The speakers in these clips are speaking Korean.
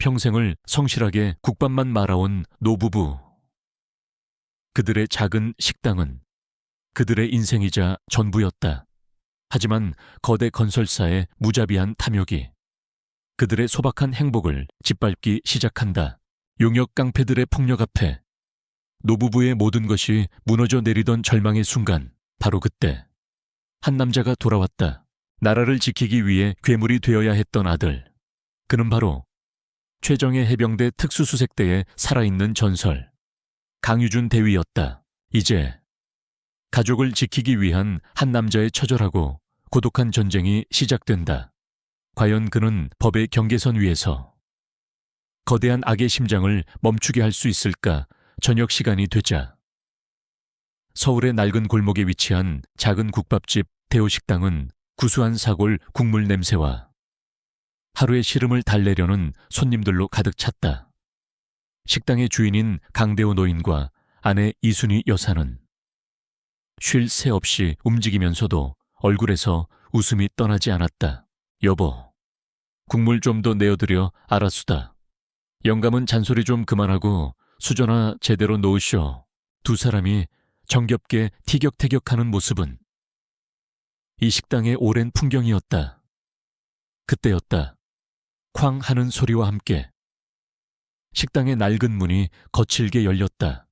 평생을 성실하게 국밥만 말아온 노부부. 그들의 작은 식당은 그들의 인생이자 전부였다. 하지만 거대 건설사의 무자비한 탐욕이 그들의 소박한 행복을 짓밟기 시작한다. 용역 깡패들의 폭력 앞에 노부부의 모든 것이 무너져 내리던 절망의 순간, 바로 그때 한 남자가 돌아왔다. 나라를 지키기 위해 괴물이 되어야 했던 아들. 그는 바로 최정예 해병대 특수수색대의 살아있는 전설, 강유준 대위였다. 이제 가족을 지키기 위한 한 남자의 처절하고 고독한 전쟁이 시작된다. 과연 그는 법의 경계선 위에서 거대한 악의 심장을 멈추게 할 수 있을까? 저녁 시간이 되자 서울의 낡은 골목에 위치한 작은 국밥집 대호식당은 구수한 사골 국물 냄새와 하루의 시름을 달래려는 손님들로 가득 찼다. 식당의 주인인 강대호 노인과 아내 이순희 여사는 쉴 새 없이 움직이면서도 얼굴에서 웃음이 떠나지 않았다. 여보, 국물 좀 더 내어드려. 알았수다. 영감은 잔소리 좀 그만하고 수저나 제대로 놓으쇼. 두 사람이 정겹게 티격태격하는 모습은 이 식당의 오랜 풍경이었다. 그때였다. 쾅 하는 소리와 함께 식당의 낡은 문이 거칠게 열렸다.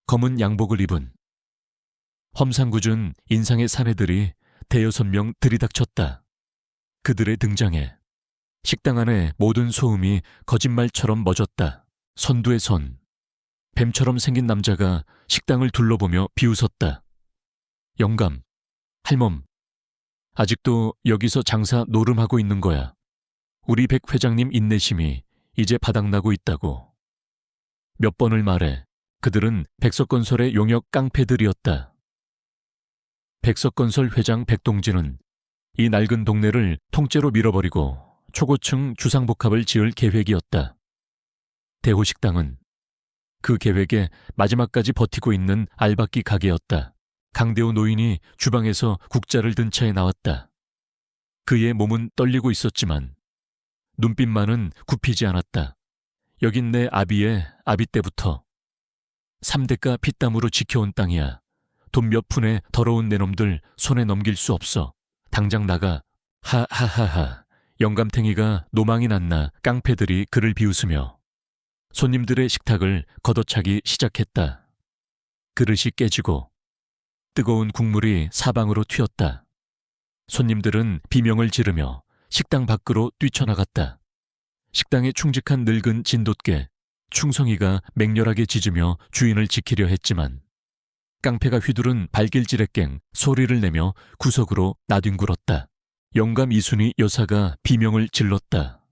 검은 양복을 입은 험상궂은 인상의 사내들이 대여섯 명 들이닥쳤다. 그들의 등장에 식당 안의 모든 소음이 거짓말처럼 멎었다. 선두의 선, 뱀처럼 생긴 남자가 식당을 둘러보며 비웃었다. 영감, 할멈, 아직도 여기서 장사 노름하고 있는 거야. 우리 백 회장님 인내심이 이제 바닥나고 있다고. 몇 번을 말해. 그들은 백석건설의 용역 깡패들이었다. 백석건설 회장 백동진은 이 낡은 동네를 통째로 밀어버리고 초고층 주상복합을 지을 계획이었다. 대호식당은 그 계획에 마지막까지 버티고 있는 알박기 가게였다. 강대호 노인이 주방에서 국자를 든 차에 나왔다. 그의 몸은 떨리고 있었지만 눈빛만은 굽히지 않았다. 여긴 내 아비의 아비 때부터 3대가 피땀으로 지켜온 땅이야. 돈 몇 푼에 더러운 내 놈들 손에 넘길 수 없어. 당장 나가. 하하하하. 영감탱이가 노망이 났나. 깡패들이 그를 비웃으며 손님들의 식탁을 걷어차기 시작했다. 그릇이 깨지고 뜨거운 국물이 사방으로 튀었다. 손님들은 비명을 지르며 식당 밖으로 뛰쳐나갔다. 식당에 충직한 늙은 진돗개 충성이가 맹렬하게 짖으며 주인을 지키려 했지만 깡패가 휘두른 발길질의갱 소리를 내며 구석으로 나뒹굴었다. 영감 이순희 여사가 비명을 질렀다.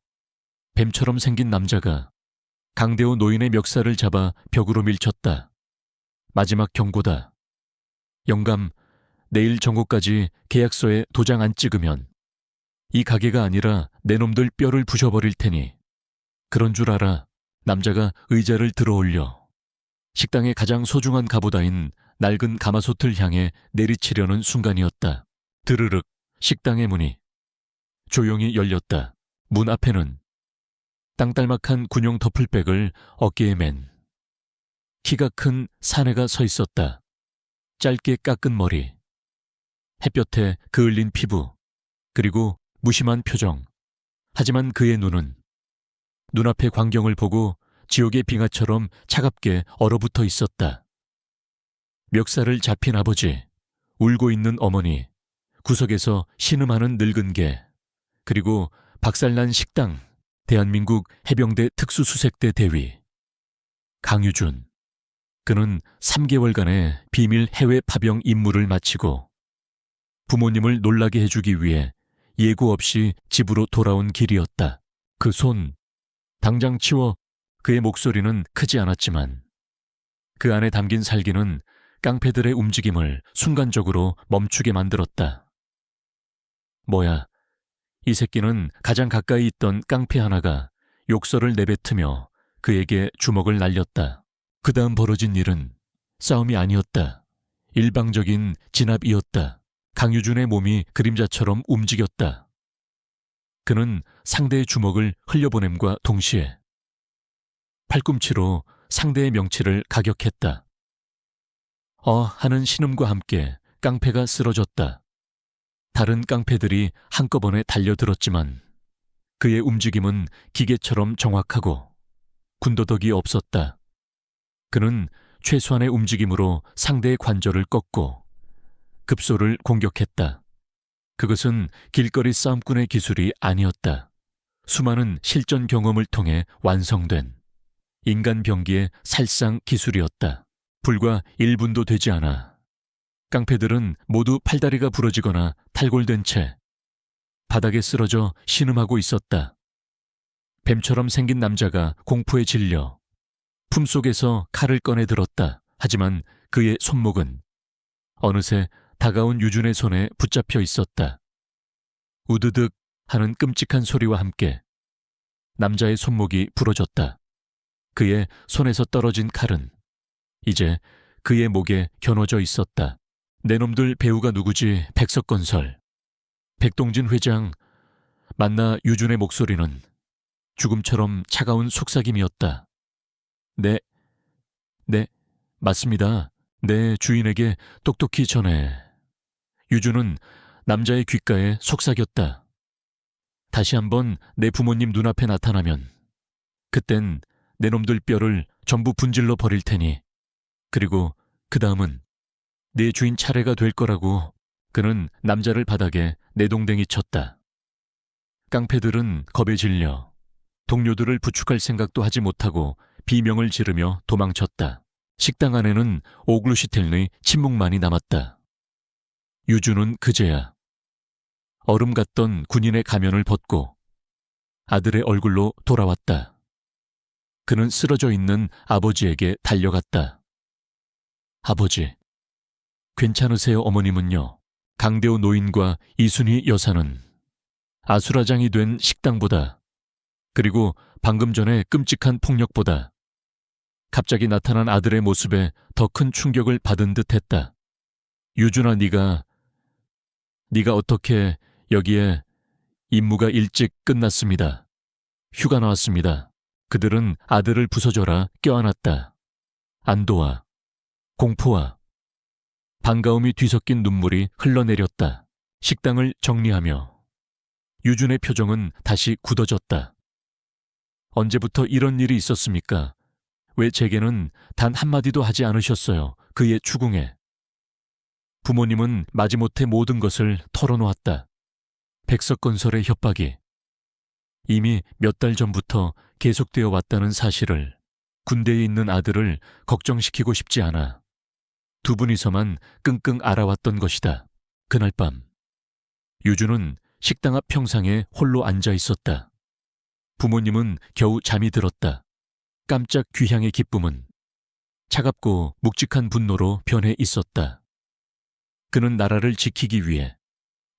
뱀처럼 생긴 남자가 강대호 노인의 멱살을 잡아 벽으로 밀쳤다. 마지막 경고다. 영감, 내일 정오까지 계약서에 도장 안 찍으면 이 가게가 아니라 내 놈들 뼈를 부셔버릴 테니. 그런 줄 알아. 남자가 의자를 들어올려 식당의 가장 소중한 가보다인 낡은 가마솥을 향해 내리치려는 순간이었다. 드르륵 식당의 문이 조용히 열렸다. 문 앞에는 땅딸막한 군용 더플백을 어깨에 맨 키가 큰 사내가 서 있었다. 짧게 깎은 머리, 햇볕에 그을린 피부, 그리고 무심한 표정. 하지만 그의 눈은 눈앞의 광경을 보고 지옥의 빙하처럼 차갑게 얼어붙어 있었다. 멱살을 잡힌 아버지, 울고 있는 어머니, 구석에서 신음하는 늙은 개, 그리고 박살난 식당, 대한민국 해병대 특수수색대 대위 강유준. 그는 3개월간의 비밀 해외 파병 임무를 마치고 부모님을 놀라게 해주기 위해 예고 없이 집으로 돌아온 길이었다. 그 손, 당장 치워. 그의 목소리는 크지 않았지만 그 안에 담긴 살기는 깡패들의 움직임을 순간적으로 멈추게 만들었다. 뭐야, 이 새끼는 가장 가까이 있던 깡패 하나가 욕설을 내뱉으며 그에게 주먹을 날렸다. 그 다음 벌어진 일은 싸움이 아니었다. 일방적인 진압이었다. 강유준의 몸이 그림자처럼 움직였다. 그는 상대의 주먹을 흘려보냄과 동시에 팔꿈치로 상대의 명치를 가격했다. 하는 신음과 함께 깡패가 쓰러졌다. 다른 깡패들이 한꺼번에 달려들었지만 그의 움직임은 기계처럼 정확하고 군더더기 없었다. 그는 최소한의 움직임으로 상대의 관절을 꺾고 급소를 공격했다. 그것은 길거리 싸움꾼의 기술이 아니었다. 수많은 실전 경험을 통해 완성된 인간 병기의 살상 기술이었다. 불과 1분도 되지 않아 깡패들은 모두 팔다리가 부러지거나 탈골된 채 바닥에 쓰러져 신음하고 있었다. 뱀처럼 생긴 남자가 공포에 질려 품속에서 칼을 꺼내 들었다. 하지만 그의 손목은 어느새 다가온 유준의 손에 붙잡혀 있었다. 우드득 하는 끔찍한 소리와 함께 남자의 손목이 부러졌다. 그의 손에서 떨어진 칼은 이제 그의 목에 겨눠져 있었다. 내 놈들 배우가 누구지? 백석건설. 백동진 회장. 만나 유준의 목소리는 죽음처럼 차가운 속삭임이었다. 네, 맞습니다. 내 주인에게 똑똑히 전해. 유준은 남자의 귓가에 속삭였다. 다시 한번 내 부모님 눈앞에 나타나면 그땐 내 놈들 뼈를 전부 분질러 버릴 테니, 그리고 그 다음은 내 주인 차례가 될 거라고. 그는 남자를 바닥에 내동댕이 쳤다. 깡패들은 겁에 질려 동료들을 부축할 생각도 하지 못하고 비명을 지르며 도망쳤다. 식당 안에는 오글루시텔의 침묵만이 남았다. 유준은 그제야 얼음 같던 군인의 가면을 벗고 아들의 얼굴로 돌아왔다. 그는 쓰러져 있는 아버지에게 달려갔다. 아버지, 괜찮으세요? 어머님은요? 강대호 노인과 이순희 여사는 아수라장이 된 식당보다, 그리고 방금 전에 끔찍한 폭력보다 갑자기 나타난 아들의 모습에 더 큰 충격을 받은 듯했다. 유준아, 네가 어떻게 여기에? 임무가 일찍 끝났습니다. 휴가 나왔습니다. 그들은 아들을 부서져라 껴안았다. 안도와 공포와 반가움이 뒤섞인 눈물이 흘러내렸다. 식당을 정리하며 유준의 표정은 다시 굳어졌다. 언제부터 이런 일이 있었습니까? 왜 제게는 단 한마디도 하지 않으셨어요? 그의 추궁에 부모님은 마지못해 모든 것을 털어놓았다. 백석건설의 협박이 이미 몇 달 전부터 계속되어 왔다는 사실을, 군대에 있는 아들을 걱정시키고 싶지 않아 두 분이서만 끙끙 앓아왔던 것이다. 그날 밤 유준은 식당 앞 평상에 홀로 앉아 있었다. 부모님은 겨우 잠이 들었다. 깜짝 귀향의 기쁨은 차갑고 묵직한 분노로 변해 있었다. 그는 나라를 지키기 위해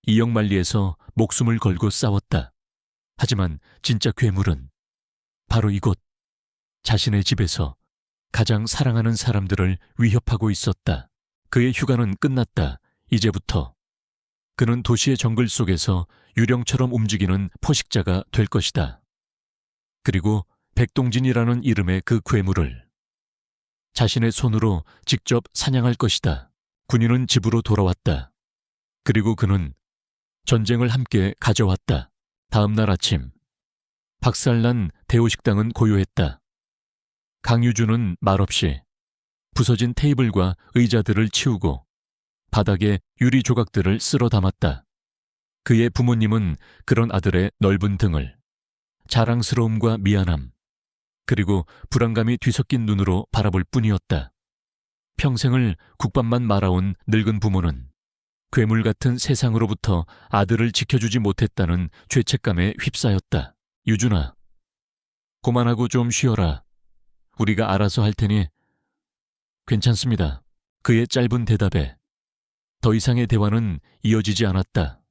이역만리에서 목숨을 걸고 싸웠다. 하지만 진짜 괴물은 바로 이곳, 자신의 집에서 가장 사랑하는 사람들을 위협하고 있었다. 그의 휴가는 끝났다. 이제부터 그는 도시의 정글 속에서 유령처럼 움직이는 포식자가 될 것이다. 그리고 백동진이라는 이름의 그 괴물을 자신의 손으로 직접 사냥할 것이다. 군인은 집으로 돌아왔다. 그리고 그는 전쟁을 함께 가져왔다. 다음 날 아침 박살난 대호식당은 고요했다. 강유준은 말없이 부서진 테이블과 의자들을 치우고 바닥에 유리 조각들을 쓸어 담았다. 그의 부모님은 그런 아들의 넓은 등을 자랑스러움과 미안함, 그리고 불안감이 뒤섞인 눈으로 바라볼 뿐이었다. 평생을 국밥만 말아온 늙은 부모는 괴물 같은 세상으로부터 아들을 지켜주지 못했다는 죄책감에 휩싸였다. 유준아, 그만하고 좀 쉬어라. 우리가 알아서 할 테니. 괜찮습니다. 그의 짧은 대답에 더 이상의 대화는 이어지지 않았다.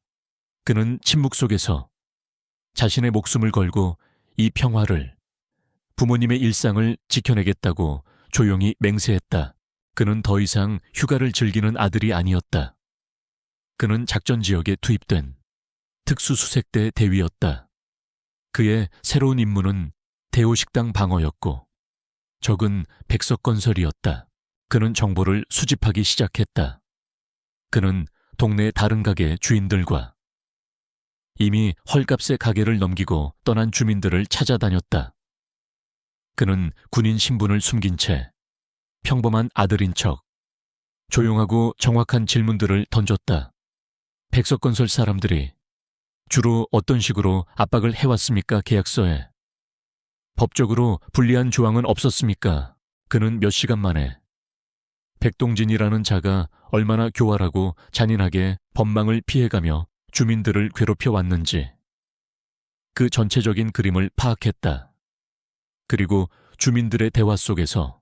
그는 침묵 속에서 자신의 목숨을 걸고 이 평화를, 부모님의 일상을 지켜내겠다고 조용히 맹세했다. 그는 더 이상 휴가를 즐기는 아들이 아니었다. 그는 작전 지역에 투입된 특수수색대 대위였다. 그의 새로운 임무는 대호식당 방어였고 적은 백석건설이었다. 그는 정보를 수집하기 시작했다. 그는 동네 다른 가게 주인들과 이미 헐값의 가게를 넘기고 떠난 주민들을 찾아다녔다. 그는 군인 신분을 숨긴 채 평범한 아들인 척 조용하고 정확한 질문들을 던졌다. 백석건설 사람들이 주로 어떤 식으로 압박을 해왔습니까? 계약서에. 법적으로 불리한 조항은 없었습니까? 그는 몇 시간 만에 백동진이라는 자가 얼마나 교활하고 잔인하게 법망을 피해가며 주민들을 괴롭혀 왔는지 그 전체적인 그림을 파악했다. 그리고 주민들의 대화 속에서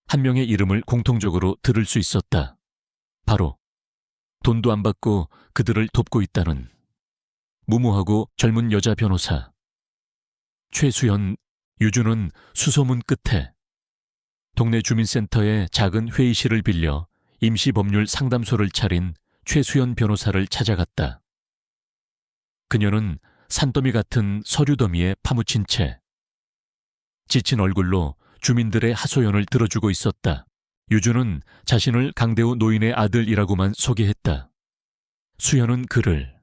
한 명의 이름을 공통적으로 들을 수 있었다. 바로 돈도 안 받고 그들을 돕고 있다는 무모하고 젊은 여자 변호사 최수연. 유주는 수소문 끝에 동네 주민센터의 작은 회의실을 빌려 임시법률 상담소를 차린 최수연 변호사를 찾아갔다. 그녀는 산더미 같은 서류 더미에 파묻힌 채 지친 얼굴로 주민들의 하소연을 들어주고 있었다. 유주는 자신을 강대우 노인의 아들이라고만 소개했다. 수연은 그를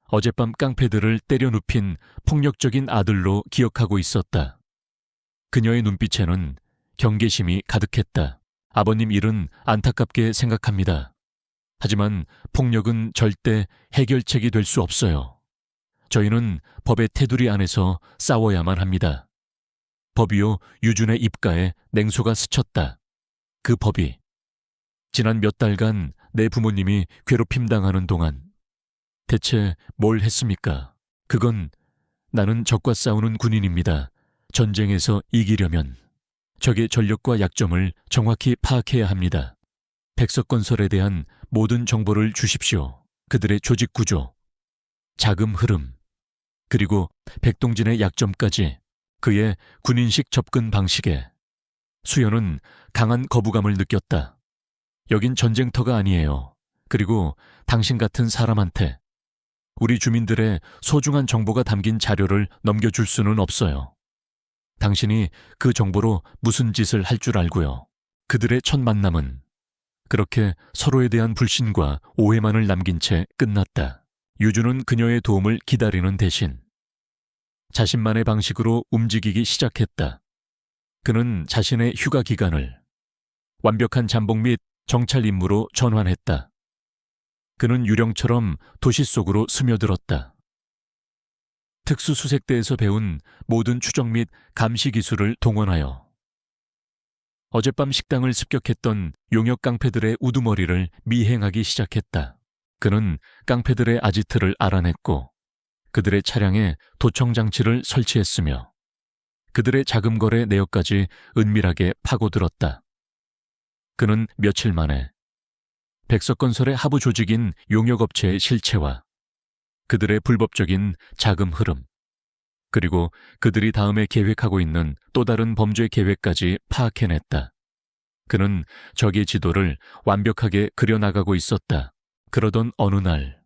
어젯밤 깡패들을 때려 눕힌 폭력적인 아들로 기억하고 있었다. 그녀의 눈빛에는 경계심이 가득했다. 아버님 일은 안타깝게 생각합니다. 하지만 폭력은 절대 해결책이 될 수 없어요. 저희는 법의 테두리 안에서 싸워야만 합니다. 법이요. 유준의 입가에 냉소가 스쳤다. 그 법이 지난 몇 달간 내 부모님이 괴롭힘당하는 동안 대체 뭘 했습니까? 그건 나는 적과 싸우는 군인입니다. 전쟁에서 이기려면 적의 전력과 약점을 정확히 파악해야 합니다. 백석건설에 대한 모든 정보를 주십시오. 그들의 조직 구조, 자금 흐름, 그리고 백동진의 약점까지. 그의 군인식 접근 방식에 수연은 강한 거부감을 느꼈다. 여긴 전쟁터가 아니에요. 그리고 당신 같은 사람한테 우리 주민들의 소중한 정보가 담긴 자료를 넘겨줄 수는 없어요. 당신이 그 정보로 무슨 짓을 할 줄 알고요. 그들의 첫 만남은 그렇게 서로에 대한 불신과 오해만을 남긴 채 끝났다. 유주는 그녀의 도움을 기다리는 대신 자신만의 방식으로 움직이기 시작했다. 그는 자신의 휴가 기간을 완벽한 잠복 및 정찰 임무로 전환했다. 그는 유령처럼 도시 속으로 스며들었다. 특수수색대에서 배운 모든 추적 및 감시 기술을 동원하여 어젯밤 식당을 습격했던 용역 깡패들의 우두머리를 미행하기 시작했다. 그는 깡패들의 아지트를 알아냈고 그들의 차량에 도청 장치를 설치했으며 그들의 자금 거래 내역까지 은밀하게 파고들었다. 그는 며칠 만에 백석건설의 하부 조직인 용역업체의 실체와 그들의 불법적인 자금 흐름, 그리고 그들이 다음에 계획하고 있는 또 다른 범죄 계획까지 파악해냈다. 그는 적의 지도를 완벽하게 그려나가고 있었다. 그러던 어느 날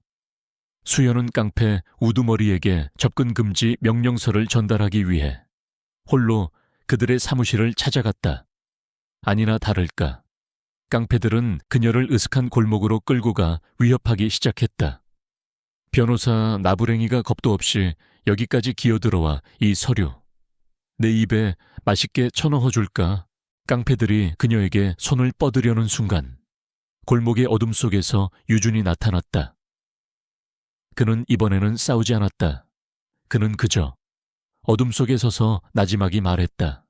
수연은 깡패 우두머리에게 접근 금지 명령서를 전달하기 위해 홀로 그들의 사무실을 찾아갔다. 아니나 다를까 깡패들은 그녀를 으슥한 골목으로 끌고 가 위협하기 시작했다. 변호사 나부랭이가 겁도 없이 여기까지 기어들어와 이 서류 내 입에 맛있게 쳐넣어줄까? 깡패들이 그녀에게 손을 뻗으려는 순간 골목의 어둠 속에서 유준이 나타났다. 그는 이번에는 싸우지 않았다. 그는 그저 어둠 속에 서서 나지막이 말했다.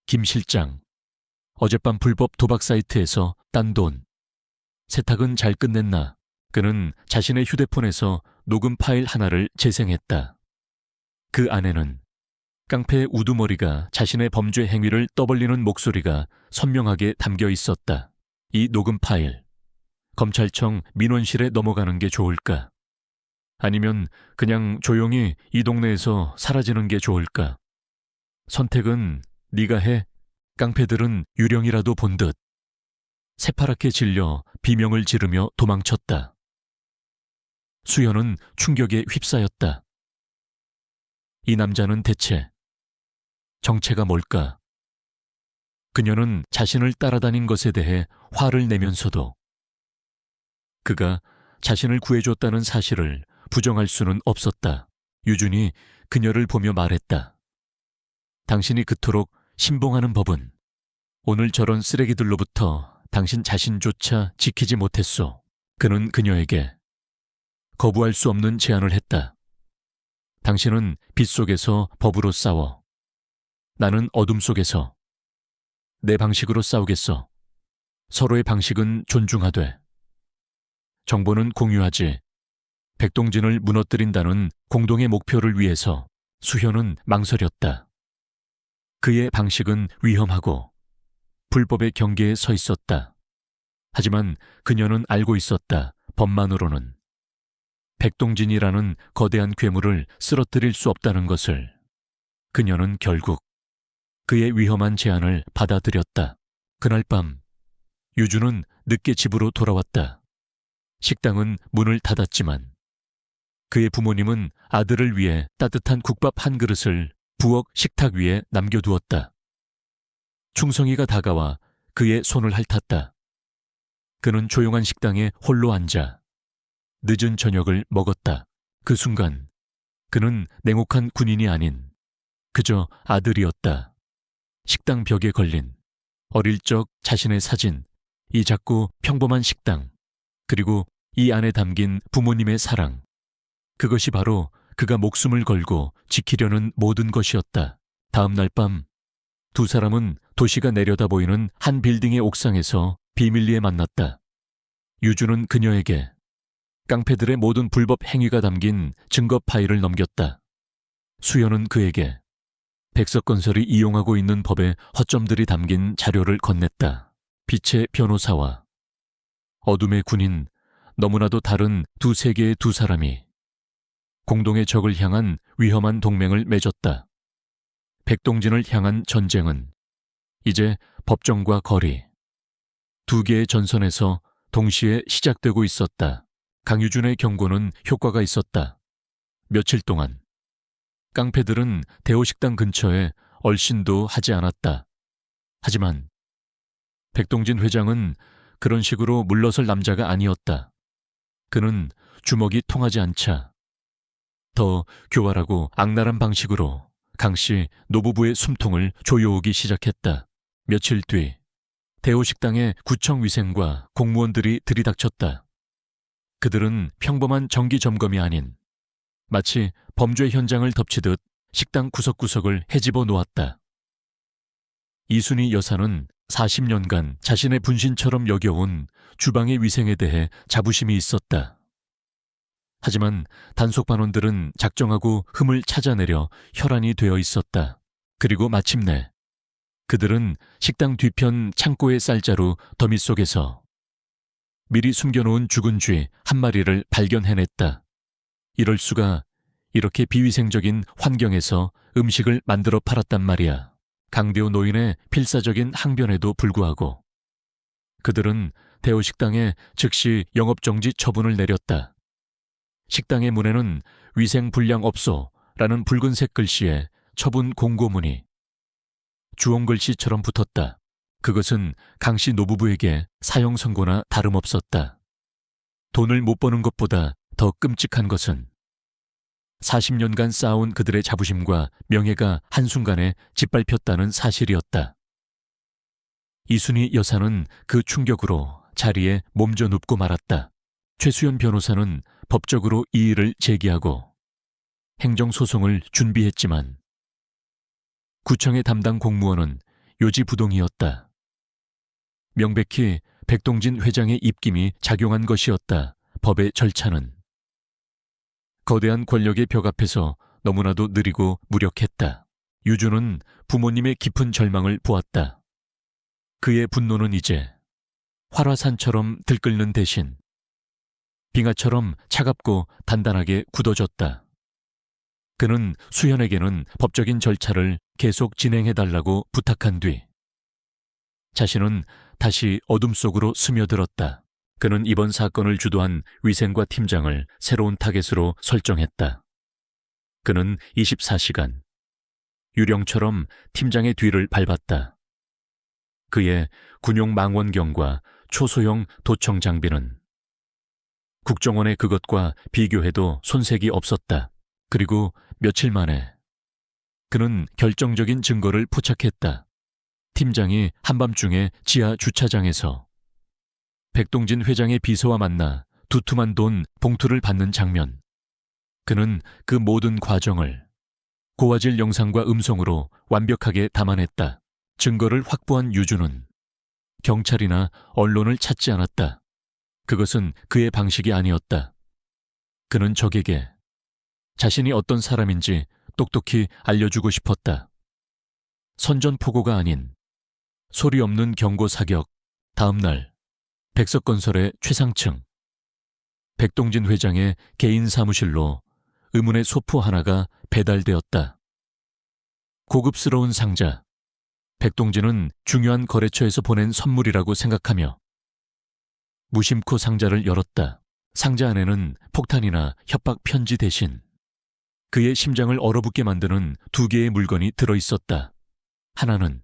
김 실장, 어젯밤 불법 도박 사이트에서 딴 돈, 세탁은 잘 끝냈나? 그는 자신의 휴대폰에서 녹음 파일 하나를 재생했다. 그 안에는 깡패 우두머리가 자신의 범죄 행위를 떠벌리는 목소리가 선명하게 담겨 있었다. 이 녹음 파일, 검찰청 민원실에 넘어가는 게 좋을까? 아니면 그냥 조용히 이 동네에서 사라지는 게 좋을까? 선택은 네가 해. 깡패들은 유령이라도 본 듯 새파랗게 질려 비명을 지르며 도망쳤다. 수연은 충격에 휩싸였다. 이 남자는 대체 정체가 뭘까? 그녀는 자신을 따라다닌 것에 대해 화를 내면서도 그가 자신을 구해줬다는 사실을 부정할 수는 없었다. 유준이 그녀를 보며 말했다. 당신이 그토록 신봉하는 법은 오늘 저런 쓰레기들로부터 당신 자신조차 지키지 못했소. 그는 그녀에게 거부할 수 없는 제안을 했다. 당신은 빛 속에서 법으로 싸워. 나는 어둠 속에서 내 방식으로 싸우겠어. 서로의 방식은 존중하되 정보는 공유하지. 백동진을 무너뜨린다는 공동의 목표를 위해서 수현은 망설였다. 그의 방식은 위험하고 불법의 경계에 서 있었다. 하지만 그녀는 알고 있었다. 법만으로는 백동진이라는 거대한 괴물을 쓰러뜨릴 수 없다는 것을. 그녀는 결국 그의 위험한 제안을 받아들였다. 그날 밤 유주는 늦게 집으로 돌아왔다. 식당은 문을 닫았지만 그의 부모님은 아들을 위해 따뜻한 국밥 한 그릇을 부엌 식탁 위에 남겨두었다. 충성이가 다가와 그의 손을 핥았다. 그는 조용한 식당에 홀로 앉아 늦은 저녁을 먹었다. 그 순간 그는 냉혹한 군인이 아닌 그저 아들이었다. 식당 벽에 걸린 어릴 적 자신의 사진, 이 작고 평범한 식당, 그리고 이 안에 담긴 부모님의 사랑. 그것이 바로 그가 목숨을 걸고 지키려는 모든 것이었다. 다음 날 밤 두 사람은 도시가 내려다 보이는 한 빌딩의 옥상에서 비밀리에 만났다. 유주는 그녀에게 깡패들의 모든 불법 행위가 담긴 증거 파일을 넘겼다. 수연은 그에게 백석건설이 이용하고 있는 법의 허점들이 담긴 자료를 건넸다. 빛의 변호사와 어둠의 군인, 너무나도 다른 두 세계의 두 사람이 공동의 적을 향한 위험한 동맹을 맺었다. 백동진을 향한 전쟁은 이제 법정과 거리, 두 개의 전선에서 동시에 시작되고 있었다. 강유준의 경고는 효과가 있었다. 며칠 동안 깡패들은 대호식당 근처에 얼씬도 하지 않았다. 하지만 백동진 회장은 그런 식으로 물러설 남자가 아니었다. 그는 주먹이 통하지 않자 더 교활하고 악랄한 방식으로 강씨 노부부의 숨통을 조여오기 시작했다. 며칠 뒤 대호식당에 구청 위생과 공무원들이 들이닥쳤다. 그들은 평범한 정기 점검이 아닌 마치 범죄 현장을 덮치듯 식당 구석구석을 헤집어 놓았다. 이순희 여사는 40년간 자신의 분신처럼 여겨온 주방의 위생에 대해 자부심이 있었다. 하지만 단속반원들은 작정하고 흠을 찾아내려 혈안이 되어 있었다. 그리고 마침내 그들은 식당 뒤편 창고의 쌀자루 더미 속에서 미리 숨겨놓은 죽은 쥐 한 마리를 발견해냈다. 이럴 수가, 이렇게 비위생적인 환경에서 음식을 만들어 팔았단 말이야. 강대호 노인의 필사적인 항변에도 불구하고 그들은 대호식당에 즉시 영업정지 처분을 내렸다. 식당의 문에는 위생불량업소라는 붉은색 글씨에 처분 공고문이 주홍글씨처럼 붙었다. 그것은 강씨 노부부에게 사형 선고나 다름없었다. 돈을 못 버는 것보다 더 끔찍한 것은 40년간 쌓아온 그들의 자부심과 명예가 한순간에 짓밟혔다는 사실이었다. 이순희 여사는 그 충격으로 자리에 몸져 눕고 말았다. 최수연 변호사는 법적으로 이의를 제기하고 행정소송을 준비했지만 구청의 담당 공무원은 요지부동이었다. 명백히 백동진 회장의 입김이 작용한 것이었다. 법의 절차는 거대한 권력의 벽 앞에서 너무나도 느리고 무력했다. 유주는 부모님의 깊은 절망을 보았다. 그의 분노는 이제 활화산처럼 들끓는 대신 빙하처럼 차갑고 단단하게 굳어졌다. 그는 수현에게는 법적인 절차를 계속 진행해달라고 부탁한 뒤 자신은 다시 어둠 속으로 스며들었다. 그는 이번 사건을 주도한 위생과 팀장을 새로운 타겟으로 설정했다. 그는 24시간 유령처럼 팀장의 뒤를 밟았다. 그의 군용 망원경과 초소형 도청 장비는 국정원의 그것과 비교해도 손색이 없었다. 그리고 며칠 만에 그는 결정적인 증거를 포착했다. 팀장이 한밤중에 지하 주차장에서 백동진 회장의 비서와 만나 두툼한 돈 봉투를 받는 장면. 그는 그 모든 과정을 고화질 영상과 음성으로 완벽하게 담아냈다. 증거를 확보한 유주는 경찰이나 언론을 찾지 않았다. 그것은 그의 방식이 아니었다. 그는 적에게 자신이 어떤 사람인지 똑똑히 알려주고 싶었다. 선전포고가 아닌 소리 없는 경고 사격. 다음 날 백석건설의 최상층 백동진 회장의 개인 사무실로 의문의 소포 하나가 배달되었다. 고급스러운 상자. 백동진은 중요한 거래처에서 보낸 선물이라고 생각하며 무심코 상자를 열었다. 상자 안에는 폭탄이나 협박 편지 대신 그의 심장을 얼어붙게 만드는 두 개의 물건이 들어있었다. 하나는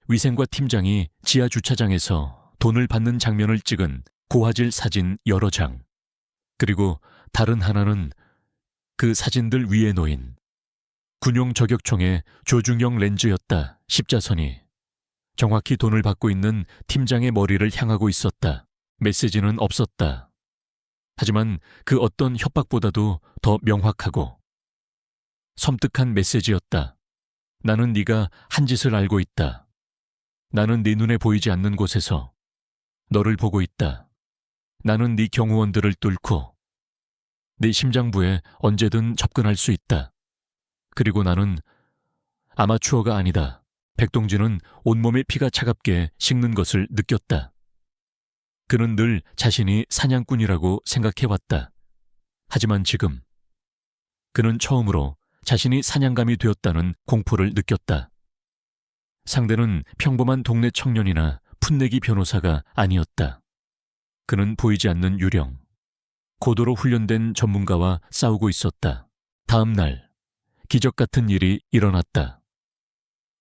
위생과 팀장이 지하 주차장에서 돈을 받는 장면을 찍은 고화질 사진 여러 장. 그리고 다른 하나는 그 사진들 위에 놓인 군용 저격총의 조중형 렌즈였다. 십자선이 정확히 돈을 받고 있는 팀장의 머리를 향하고 있었다. 메시지는 없었다. 하지만 그 어떤 협박보다도 더 명확하고 섬뜩한 메시지였다. 나는 네가 한 짓을 알고 있다. 나는 네 눈에 보이지 않는 곳에서 너를 보고 있다. 나는 네 경호원들을 뚫고 네 심장부에 언제든 접근할 수 있다. 그리고 나는 아마추어가 아니다. 백동진은 온몸의 피가 차갑게 식는 것을 느꼈다. 그는 늘 자신이 사냥꾼이라고 생각해왔다. 하지만 지금 그는 처음으로 자신이 사냥감이 되었다는 공포를 느꼈다. 상대는 평범한 동네 청년이나 풋내기 변호사가 아니었다. 그는 보이지 않는 유령, 고도로 훈련된 전문가와 싸우고 있었다. 다음 날 기적 같은 일이 일어났다.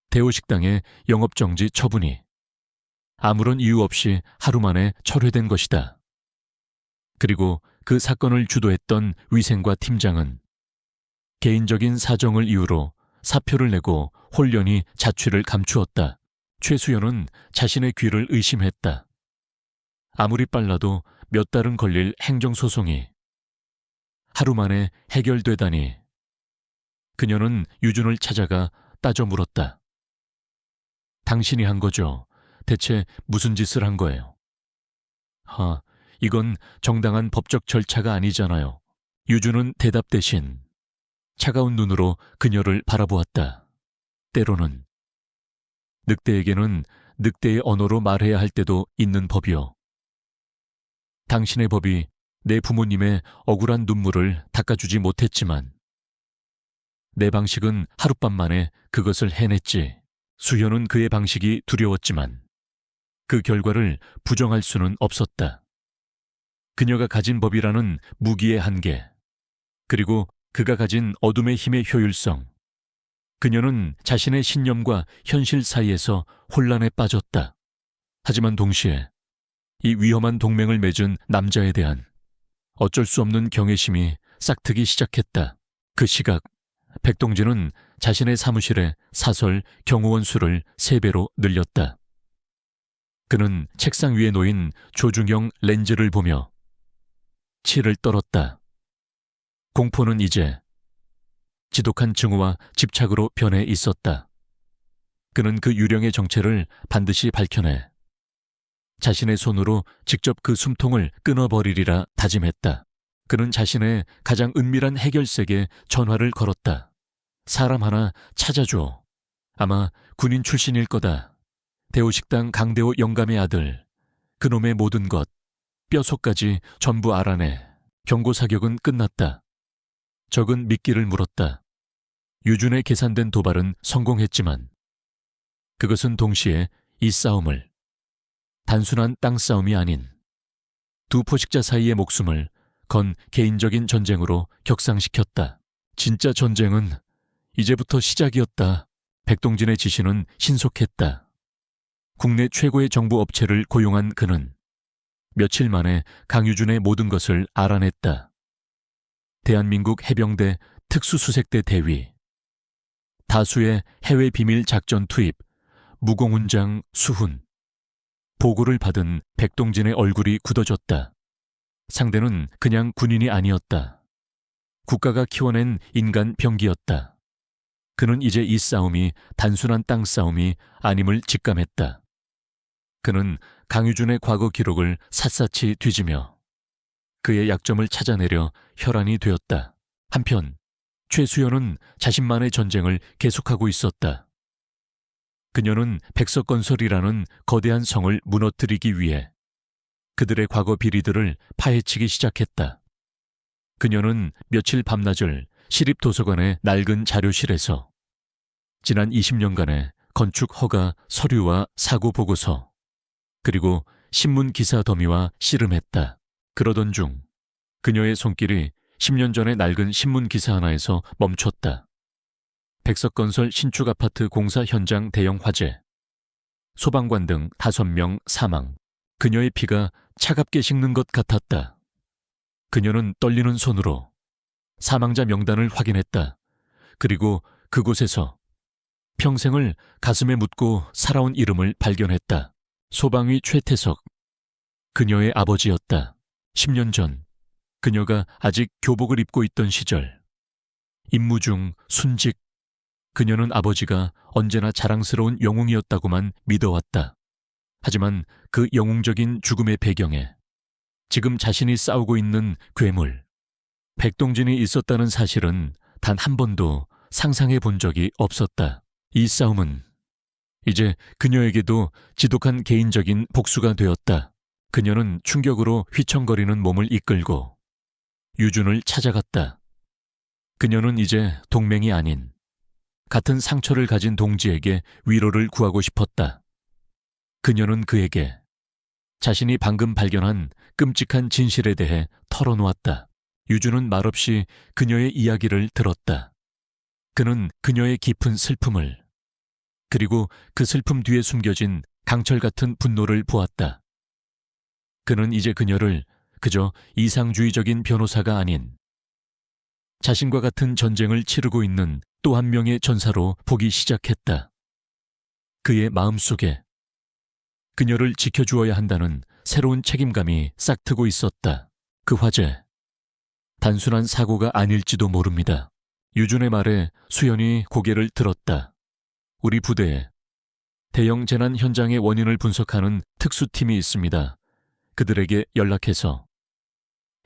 대호식당의 영업정지 처분이 아무런 이유 없이 하루 만에 철회된 것이다. 그리고 그 사건을 주도했던 위생과 팀장은 개인적인 사정을 이유로 사표를 내고 홀연히 자취를 감추었다. 최수연은 자신의 귀를 의심했다. 아무리 빨라도 몇 달은 걸릴 행정소송이 하루 만에 해결되다니. 그녀는 유준을 찾아가 따져 물었다. 당신이 한 거죠? 대체 무슨 짓을 한 거예요? 이건 정당한 법적 절차가 아니잖아요. 유준은 대답 대신 차가운 눈으로 그녀를 바라보았다. 때로는 늑대에게는 늑대의 언어로 말해야 할 때도 있는 법이요. 당신의 법이 내 부모님의 억울한 눈물을 닦아주지 못했지만 내 방식은 하룻밤 만에 그것을 해냈지. 수현은 그의 방식이 두려웠지만 그 결과를 부정할 수는 없었다. 그녀가 가진 법이라는 무기의 한계, 그리고 그가 가진 어둠의 힘의 효율성. 그녀는 자신의 신념과 현실 사이에서 혼란에 빠졌다. 하지만 동시에 이 위험한 동맹을 맺은 남자에 대한 어쩔 수 없는 경외심이 싹트기 시작했다. 그 시각 백동진은 자신의 사무실에 사설 경호원 수를 3배로 늘렸다. 그는 책상 위에 놓인 조중형 렌즈를 보며 치를 떨었다. 공포는 이제 지독한 증오와 집착으로 변해 있었다. 그는 그 유령의 정체를 반드시 밝혀내 자신의 손으로 직접 그 숨통을 끊어버리리라 다짐했다. 그는 자신의 가장 은밀한 해결색에 전화를 걸었다. 사람 하나 찾아줘. 아마 군인 출신일 거다. 대호식당 강대호 영감의 아들. 그놈의 모든 것, 뼈속까지 전부 알아내. 경고 사격은 끝났다. 적은 미끼를 물었다. 유준의 계산된 도발은 성공했지만 그것은 동시에 이 싸움을 단순한 땅 싸움이 아닌 두 포식자 사이의 목숨을 건 개인적인 전쟁으로 격상시켰다. 진짜 전쟁은 이제부터 시작이었다. 백동진의 지시는 신속했다. 국내 최고의 정부 업체를 고용한 그는 며칠 만에 강유준의 모든 것을 알아냈다. 대한민국 해병대 특수수색대 대위, 다수의 해외 비밀 작전 투입, 무공훈장 수훈. 보고를 받은 백동진의 얼굴이 굳어졌다. 상대는 그냥 군인이 아니었다. 국가가 키워낸 인간 병기였다. 그는 이제 이 싸움이 단순한 땅 싸움이 아님을 직감했다. 그는 강유준의 과거 기록을 샅샅이 뒤지며 그의 약점을 찾아내려 혈안이 되었다. 한편 최수연은 자신만의 전쟁을 계속하고 있었다. 그녀는 백석건설이라는 거대한 성을 무너뜨리기 위해 그들의 과거 비리들을 파헤치기 시작했다. 그녀는 며칠 밤낮을 시립도서관의 낡은 자료실에서 지난 20년간의 건축 허가 서류와 사고 보고서 그리고 신문 기사 더미와 씨름했다. 그러던 중 그녀의 손길이 10년 전의 낡은 신문 기사 하나에서 멈췄다. 백석건설 신축 아파트 공사 현장 대형 화재, 소방관 등 5명 사망. 그녀의 피가 차갑게 식는 것 같았다. 그녀는 떨리는 손으로 사망자 명단을 확인했다. 그리고 그곳에서 평생을 가슴에 묻고 살아온 이름을 발견했다. 소방위 최태석. 그녀의 아버지였다. 10년 전 그녀가 아직 교복을 입고 있던 시절 임무 중 순직. 그녀는 아버지가 언제나 자랑스러운 영웅이었다고만 믿어왔다. 하지만 그 영웅적인 죽음의 배경에 지금 자신이 싸우고 있는 괴물, 백동진이 있었다는 사실은 단 한 번도 상상해 본 적이 없었다. 이 싸움은 이제 그녀에게도 지독한 개인적인 복수가 되었다. 그녀는 충격으로 휘청거리는 몸을 이끌고 유준을 찾아갔다. 그녀는 이제 동맹이 아닌 같은 상처를 가진 동지에게 위로를 구하고 싶었다. 그녀는 그에게 자신이 방금 발견한 끔찍한 진실에 대해 털어놓았다. 유준은 말없이 그녀의 이야기를 들었다. 그는 그녀의 깊은 슬픔을, 그리고 그 슬픔 뒤에 숨겨진 강철 같은 분노를 보았다. 그는 이제 그녀를 그저 이상주의적인 변호사가 아닌 자신과 같은 전쟁을 치르고 있는 또 한 명의 전사로 보기 시작했다. 그의 마음속에 그녀를 지켜주어야 한다는 새로운 책임감이 싹트고 있었다. 그 화재, 단순한 사고가 아닐지도 모릅니다. 유준의 말에 수연이 고개를 들었다. 우리 부대에 대형 재난 현장의 원인을 분석하는 특수팀이 있습니다. 그들에게 연락해서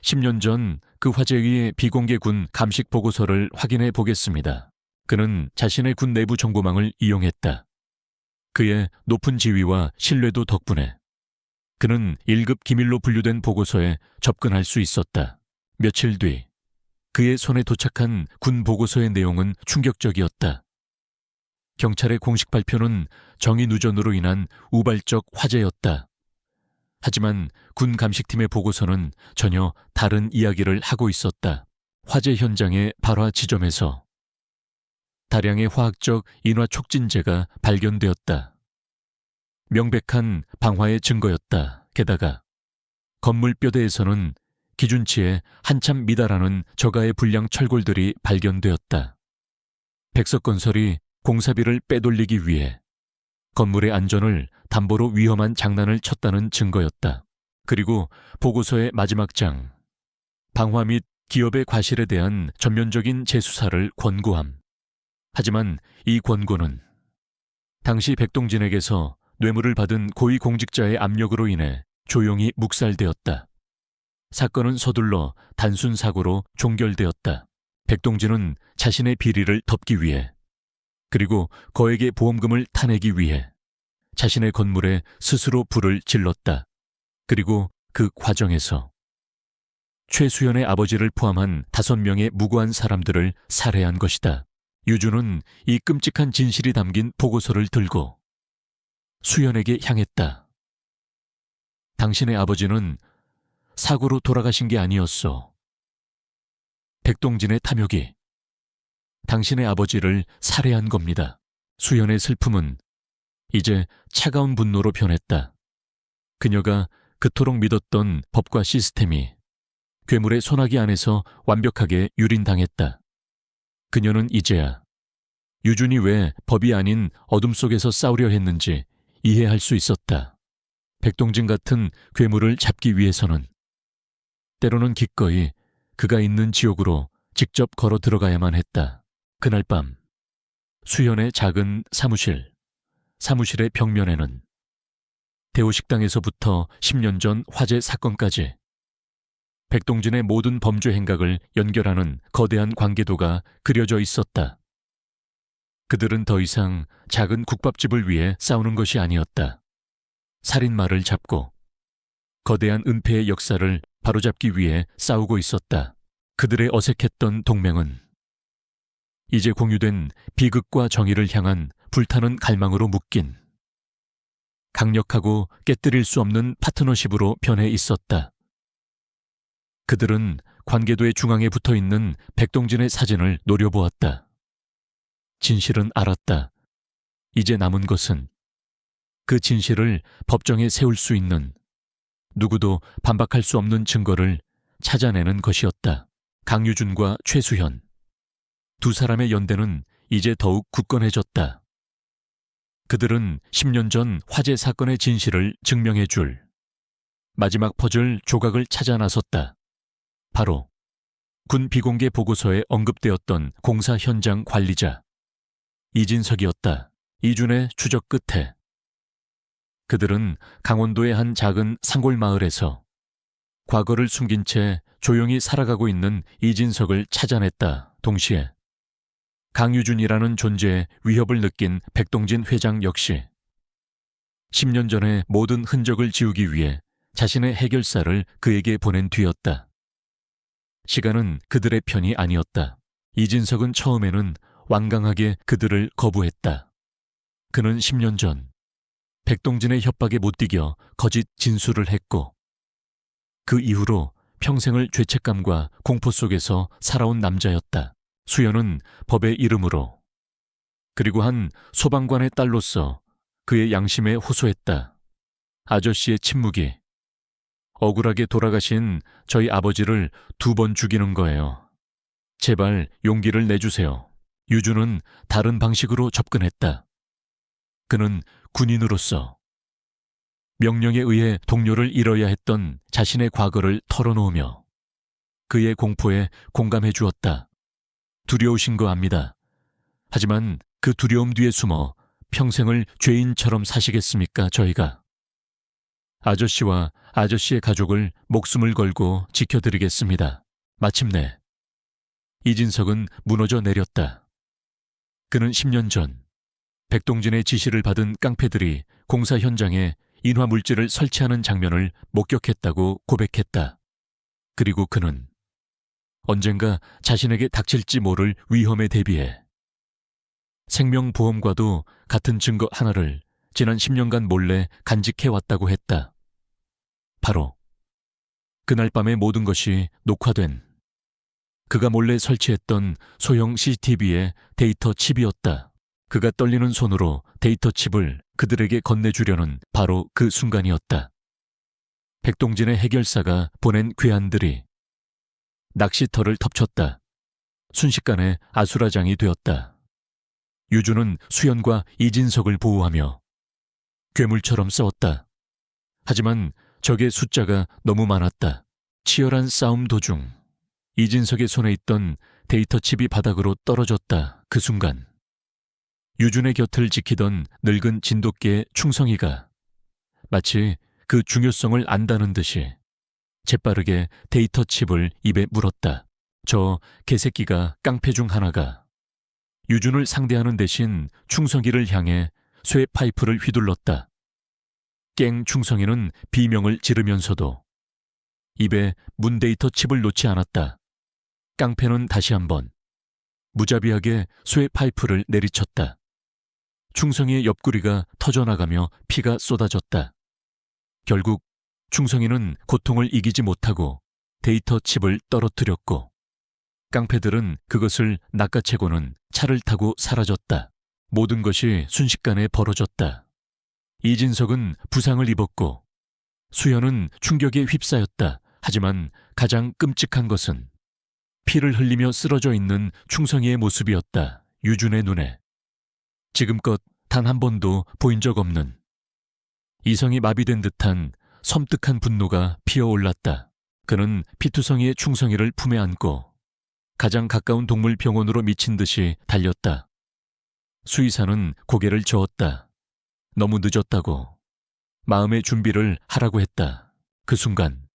10년 전 그 화재의 비공개 군 감식 보고서를 확인해 보겠습니다. 그는 자신의 군 내부 정보망을 이용했다. 그의 높은 지위와 신뢰도 덕분에 그는 1급 기밀로 분류된 보고서에 접근할 수 있었다. 며칠 뒤 그의 손에 도착한 군 보고서의 내용은 충격적이었다. 경찰의 공식 발표는 정의 누전으로 인한 우발적 화재였다. 하지만 군 감식팀의 보고서는 전혀 다른 이야기를 하고 있었다. 화재 현장의 발화 지점에서 다량의 화학적 인화 촉진제가 발견되었다. 명백한 방화의 증거였다. 게다가 건물 뼈대에서는 기준치에 한참 미달하는 저가의 불량 철골들이 발견되었다. 백석건설이 공사비를 빼돌리기 위해 건물의 안전을 담보로 위험한 장난을 쳤다는 증거였다. 그리고 보고서의 마지막 장, 방화 및 기업의 과실에 대한 전면적인 재수사를 권고함. 하지만 이 권고는 당시 백동진에게서 뇌물을 받은 고위공직자의 압력으로 인해 조용히 묵살되었다. 사건은 서둘러 단순 사고로 종결되었다. 백동진은 자신의 비리를 덮기 위해, 그리고 거액의 보험금을 타내기 위해 자신의 건물에 스스로 불을 질렀다. 그리고 그 과정에서 최수연의 아버지를 포함한 5명의 무고한 사람들을 살해한 것이다. 유준은 이 끔찍한 진실이 담긴 보고서를 들고 수연에게 향했다. 당신의 아버지는 사고로 돌아가신 게 아니었어. 백동진의 탐욕이 당신의 아버지를 살해한 겁니다. 수연의 슬픔은 이제 차가운 분노로 변했다. 그녀가 그토록 믿었던 법과 시스템이 괴물의 소나기 안에서 완벽하게 유린당했다. 그녀는 이제야 유준이 왜 법이 아닌 어둠 속에서 싸우려 했는지 이해할 수 있었다. 백동진 같은 괴물을 잡기 위해서는 때로는 기꺼이 그가 있는 지옥으로 직접 걸어 들어가야만 했다. 그날 밤 수연의 작은 사무실의 벽면에는 대호식당에서부터 10년 전 화재 사건까지 백동진의 모든 범죄 행각을 연결하는 거대한 관계도가 그려져 있었다. 그들은 더 이상 작은 국밥집을 위해 싸우는 것이 아니었다. 살인마를 잡고 거대한 은폐의 역사를 바로잡기 위해 싸우고 있었다. 그들의 어색했던 동맹은 이제 공유된 비극과 정의를 향한 불타는 갈망으로 묶인 강력하고 깨뜨릴 수 없는 파트너십으로 변해 있었다. 그들은 관계도의 중앙에 붙어있는 백동진의 사진을 노려보았다. 진실은 알았다. 이제 남은 것은 그 진실을 법정에 세울 수 있는 누구도 반박할 수 없는 증거를 찾아내는 것이었다. 강유준과 최수현. 두 사람의 연대는 이제 더욱 굳건해졌다. 그들은 10년 전 화재 사건의 진실을 증명해 줄 마지막 퍼즐 조각을 찾아 나섰다. 바로 군 비공개 보고서에 언급되었던 공사 현장 관리자 이진석이었다. 이준의 추적 끝에 그들은 강원도의 한 작은 산골 마을에서 과거를 숨긴 채 조용히 살아가고 있는 이진석을 찾아냈다. 동시에 강유준이라는 존재의 위협을 느낀 백동진 회장 역시 10년 전의 모든 흔적을 지우기 위해 자신의 해결사를 그에게 보낸 뒤였다. 시간은 그들의 편이 아니었다. 이진석은 처음에는 완강하게 그들을 거부했다. 그는 10년 전 백동진의 협박에 못 이겨 거짓 진술을 했고 그 이후로 평생을 죄책감과 공포 속에서 살아온 남자였다. 수연은 법의 이름으로 그리고 한 소방관의 딸로서 그의 양심에 호소했다. 아저씨의 침묵이 억울하게 돌아가신 저희 아버지를 2번 죽이는 거예요. 제발 용기를 내주세요. 유준은 다른 방식으로 접근했다. 그는 군인으로서 명령에 의해 동료를 잃어야 했던 자신의 과거를 털어놓으며 그의 공포에 공감해 주었다. 두려우신 거 압니다. 하지만 그 두려움 뒤에 숨어 평생을 죄인처럼 사시겠습니까, 저희가? 아저씨와 아저씨의 가족을 목숨을 걸고 지켜드리겠습니다. 마침내 이진석은 무너져 내렸다. 그는 10년 전 백동진의 지시를 받은 깡패들이 공사 현장에 인화물질을 설치하는 장면을 목격했다고 고백했다. 그리고 그는 언젠가 자신에게 닥칠지 모를 위험에 대비해 생명보험과도 같은 증거 하나를 지난 10년간 몰래 간직해왔다고 했다. 바로 그날 밤의 모든 것이 녹화된 그가 몰래 설치했던 소형 CCTV의 데이터 칩이었다. 그가 떨리는 손으로 데이터 칩을 그들에게 건네주려는 바로 그 순간이었다. 백동진의 해결사가 보낸 괴한들이 낚시터를 덮쳤다. 순식간에 아수라장이 되었다. 유준은 수연과 이진석을 보호하며 괴물처럼 싸웠다. 하지만 적의 숫자가 너무 많았다. 치열한 싸움 도중 이진석의 손에 있던 데이터 칩이 바닥으로 떨어졌다. 그 순간 유준의 곁을 지키던 늙은 진돗개의 충성이가 마치 그 중요성을 안다는 듯이 재빠르게 데이터 칩을 입에 물었다. 저 개새끼가 깡패 중 하나가 유준을 상대하는 대신 충성이를 향해 쇠 파이프를 휘둘렀다. 깽 충성이는 비명을 지르면서도 입에 문 데이터 칩을 놓지 않았다. 깡패는 다시 한번 무자비하게 쇠 파이프를 내리쳤다. 충성이의 옆구리가 터져나가며 피가 쏟아졌다. 결국 충성이는 고통을 이기지 못하고 데이터 칩을 떨어뜨렸고 깡패들은 그것을 낚아채고는 차를 타고 사라졌다. 모든 것이 순식간에 벌어졌다. 이진석은 부상을 입었고 수연은 충격에 휩싸였다. 하지만 가장 끔찍한 것은 피를 흘리며 쓰러져 있는 충성이의 모습이었다. 유준의 눈에 지금껏 단 한 번도 보인 적 없는 이성이 마비된 듯한 섬뜩한 분노가 피어올랐다. 그는 피투성이의 충성이를 품에 안고 가장 가까운 동물병원으로 미친 듯이 달렸다. 수의사는 고개를 저었다. 너무 늦었다고. 마음의 준비를 하라고 했다. 그 순간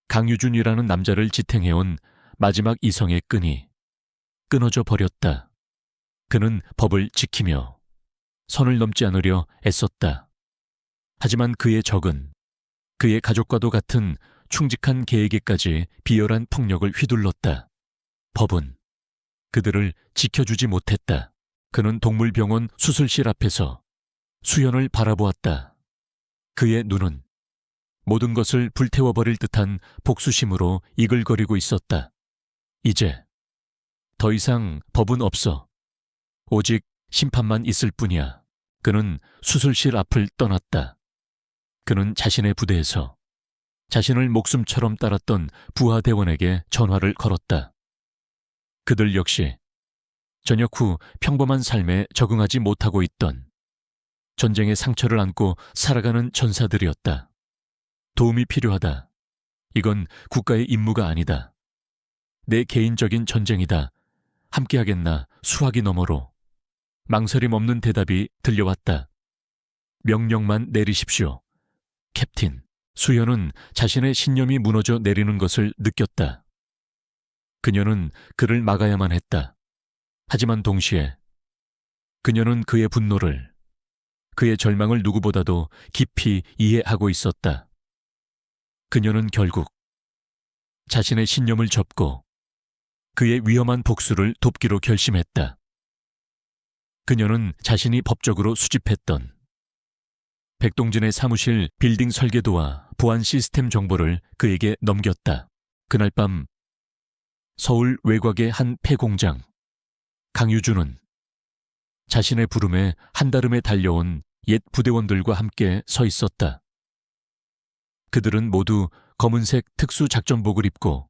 강유준이라는 남자를 지탱해온 마지막 이성의 끈이 끊어져 버렸다. 그는 법을 지키며 선을 넘지 않으려 애썼다. 하지만 그의 적은 그의 가족과도 같은 충직한 개에게까지 비열한 폭력을 휘둘렀다. 법은 그들을 지켜주지 못했다. 그는 동물병원 수술실 앞에서 수연을 바라보았다. 그의 눈은 모든 것을 불태워버릴 듯한 복수심으로 이글거리고 있었다. 이제 더 이상 법은 없어. 오직 심판만 있을 뿐이야. 그는 수술실 앞을 떠났다. 그는 자신의 부대에서 자신을 목숨처럼 따랐던 부하대원에게 전화를 걸었다. 그들 역시 전역 후 평범한 삶에 적응하지 못하고 있던 전쟁의 상처를 안고 살아가는 전사들이었다. 도움이 필요하다. 이건 국가의 임무가 아니다. 내 개인적인 전쟁이다. 함께하겠나 수화기 너머로. 망설임 없는 대답이 들려왔다. 명령만 내리십시오. 캡틴. 수연은 자신의 신념이 무너져 내리는 것을 느꼈다. 그녀는 그를 막아야만 했다. 하지만 동시에 그녀는 그의 분노를, 그의 절망을 누구보다도 깊이 이해하고 있었다. 그녀는 결국 자신의 신념을 접고 그의 위험한 복수를 돕기로 결심했다. 그녀는 자신이 법적으로 수집했던 백동진의 사무실 빌딩 설계도와 보안 시스템 정보를 그에게 넘겼다. 그날 밤 서울 외곽의 한 폐공장, 강유준은 자신의 부름에 한달음에 달려온 옛 부대원들과 함께 서 있었다. 그들은 모두 검은색 특수작전복을 입고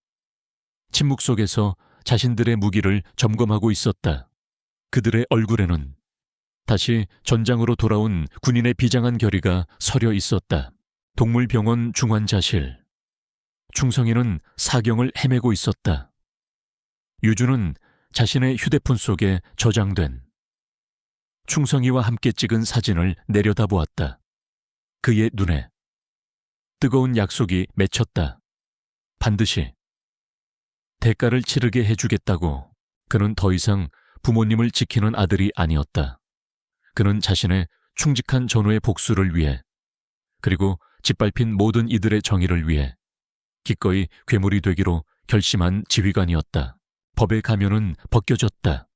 침묵 속에서 자신들의 무기를 점검하고 있었다. 그들의 얼굴에는 다시 전장으로 돌아온 군인의 비장한 결의가 서려 있었다. 동물병원 중환자실. 충성이는 사경을 헤매고 있었다. 유준은 자신의 휴대폰 속에 저장된 충성이와 함께 찍은 사진을 내려다보았다. 그의 눈에 뜨거운 약속이 맺혔다. 반드시 대가를 치르게 해주겠다고. 그는 더 이상 부모님을 지키는 아들이 아니었다. 그는 자신의 충직한 전우의 복수를 위해, 그리고 짓밟힌 모든 이들의 정의를 위해 기꺼이 괴물이 되기로 결심한 지휘관이었다. 법의 가면은 벗겨졌다.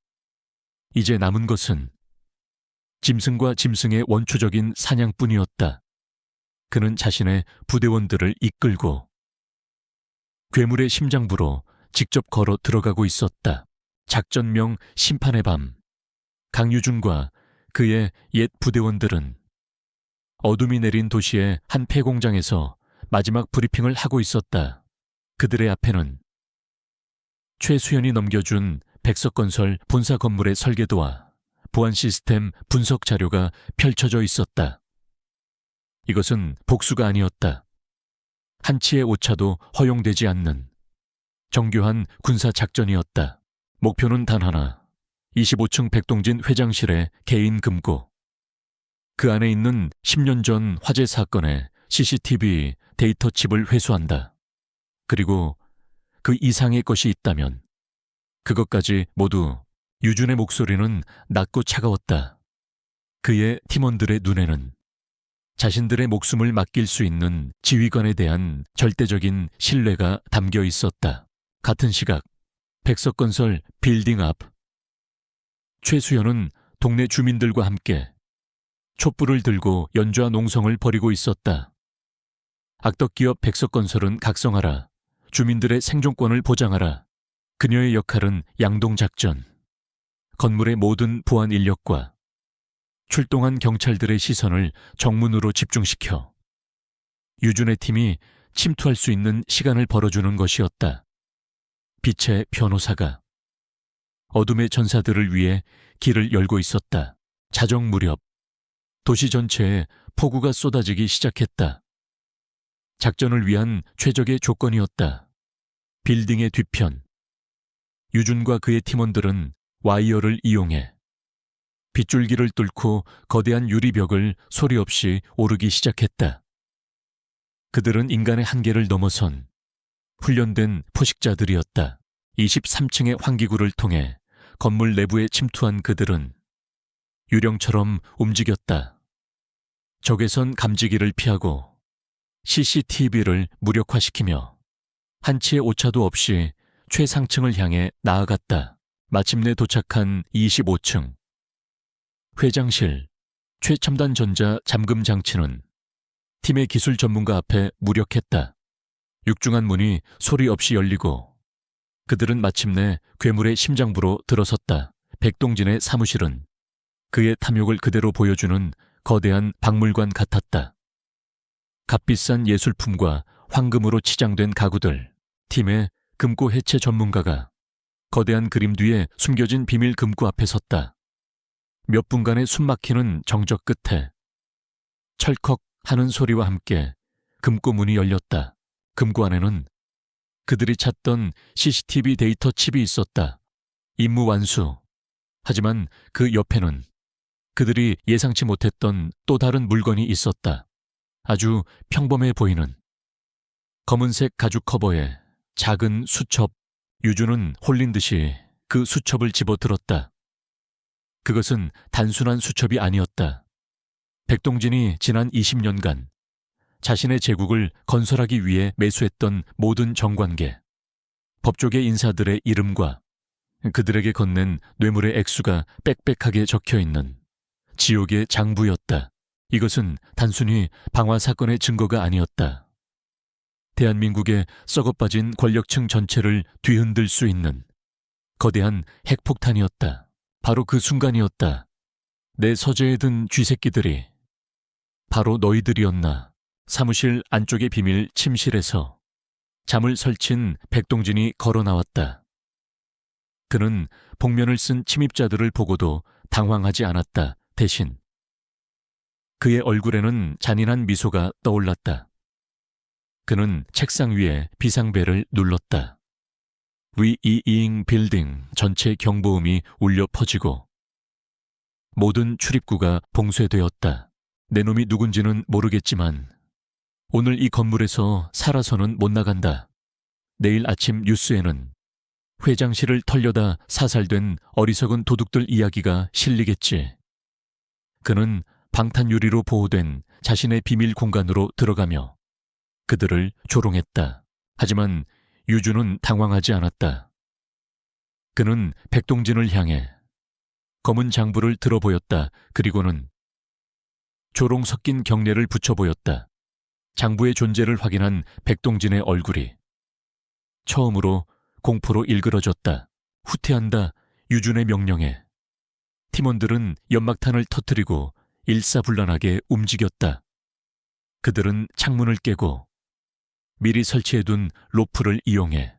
이제 남은 것은 짐승과 짐승의 원초적인 사냥뿐이었다. 그는 자신의 부대원들을 이끌고 괴물의 심장부로 직접 걸어 들어가고 있었다. 작전명 심판의 밤. 강유준과 그의 옛 부대원들은 어둠이 내린 도시의 한 폐공장에서 마지막 브리핑을 하고 있었다. 그들의 앞에는 최수연이 넘겨준 백석건설 본사 건물의 설계도와 보안 시스템 분석 자료가 펼쳐져 있었다. 이것은 복수가 아니었다. 한치의 오차도 허용되지 않는 정교한 군사 작전이었다. 목표는 단 하나. 25층 백동진 회장실의 개인 금고. 그 안에 있는 10년 전 화재 사건의 CCTV 데이터 칩을 회수한다. 그리고 그 이상의 것이 있다면 그것까지 모두. 유준의 목소리는 낮고 차가웠다. 그의 팀원들의 눈에는 자신들의 목숨을 맡길 수 있는 지휘관에 대한 절대적인 신뢰가 담겨 있었다. 같은 시각 백석건설 빌딩 앞. 최수연은 동네 주민들과 함께 촛불을 들고 연좌 농성을 벌이고 있었다. 악덕기업 백석건설은 각성하라. 주민들의 생존권을 보장하라. 그녀의 역할은 양동작전. 건물의 모든 보안 인력과 출동한 경찰들의 시선을 정문으로 집중시켜 유준의 팀이 침투할 수 있는 시간을 벌어주는 것이었다. 빛의 변호사가 어둠의 전사들을 위해 길을 열고 있었다. 자정 무렵 도시 전체에 폭우가 쏟아지기 시작했다. 작전을 위한 최적의 조건이었다. 빌딩의 뒤편 유준과 그의 팀원들은 와이어를 이용해 빗줄기를 뚫고 거대한 유리벽을 소리 없이 오르기 시작했다. 그들은 인간의 한계를 넘어선 훈련된 포식자들이었다. 23층의 환기구를 통해 건물 내부에 침투한 그들은 유령처럼 움직였다. 적외선 감지기를 피하고 CCTV를 무력화시키며 한치의 오차도 없이 최상층을 향해 나아갔다. 마침내 도착한 25층. 회장실, 최첨단 전자 잠금 장치는 팀의 기술 전문가 앞에 무력했다. 육중한 문이 소리 없이 열리고 그들은 마침내 괴물의 심장부로 들어섰다. 백동진의 사무실은 그의 탐욕을 그대로 보여주는 거대한 박물관 같았다. 값비싼 예술품과 황금으로 치장된 가구들, 팀의 금고 해체 전문가가 거대한 그림 뒤에 숨겨진 비밀 금고 앞에 섰다. 몇 분간의 숨막히는 정적 끝에 철컥 하는 소리와 함께 금고 문이 열렸다. 금고 안에는 그들이 찾던 CCTV 데이터 칩이 있었다. 임무 완수. 하지만 그 옆에는 그들이 예상치 못했던 또 다른 물건이 있었다. 아주 평범해 보이는 검은색 가죽 커버에 작은 수첩. 유주는 홀린 듯이 그 수첩을 집어들었다. 그것은 단순한 수첩이 아니었다. 백동진이 지난 20년간 자신의 제국을 건설하기 위해 매수했던 모든 정관계, 법조계 인사들의 이름과 그들에게 건넨 뇌물의 액수가 빽빽하게 적혀있는 지옥의 장부였다. 이것은 단순히 방화 사건의 증거가 아니었다. 대한민국의 썩어빠진 권력층 전체를 뒤흔들 수 있는 거대한 핵폭탄이었다. 바로 그 순간이었다. 내 서재에 든 쥐새끼들이 바로 너희들이었나. 사무실 안쪽의 비밀 침실에서 잠을 설친 백동진이 걸어 나왔다. 그는 복면을 쓴 침입자들을 보고도 당황하지 않았다. 대신 그의 얼굴에는 잔인한 미소가 떠올랐다. 그는 책상 위에 비상벨을 눌렀다. 위이잉 빌딩 전체 경보음이 울려 퍼지고 모든 출입구가 봉쇄되었다. 내 놈이 누군지는 모르겠지만 오늘 이 건물에서 살아서는 못 나간다. 내일 아침 뉴스에는 회장실을 털려다 사살된 어리석은 도둑들 이야기가 실리겠지. 그는 방탄유리로 보호된 자신의 비밀 공간으로 들어가며 그들을 조롱했다. 하지만 유주는 당황하지 않았다. 그는 백동진을 향해 검은 장부를 들어 보였다. 그리고는 조롱 섞인 경례를 붙여 보였다. 장부의 존재를 확인한 백동진의 얼굴이 처음으로 공포로 일그러졌다. 후퇴한다. 유준의 명령에 팀원들은 연막탄을 터뜨리고 일사불란하게 움직였다. 그들은 창문을 깨고 미리 설치해둔 로프를 이용해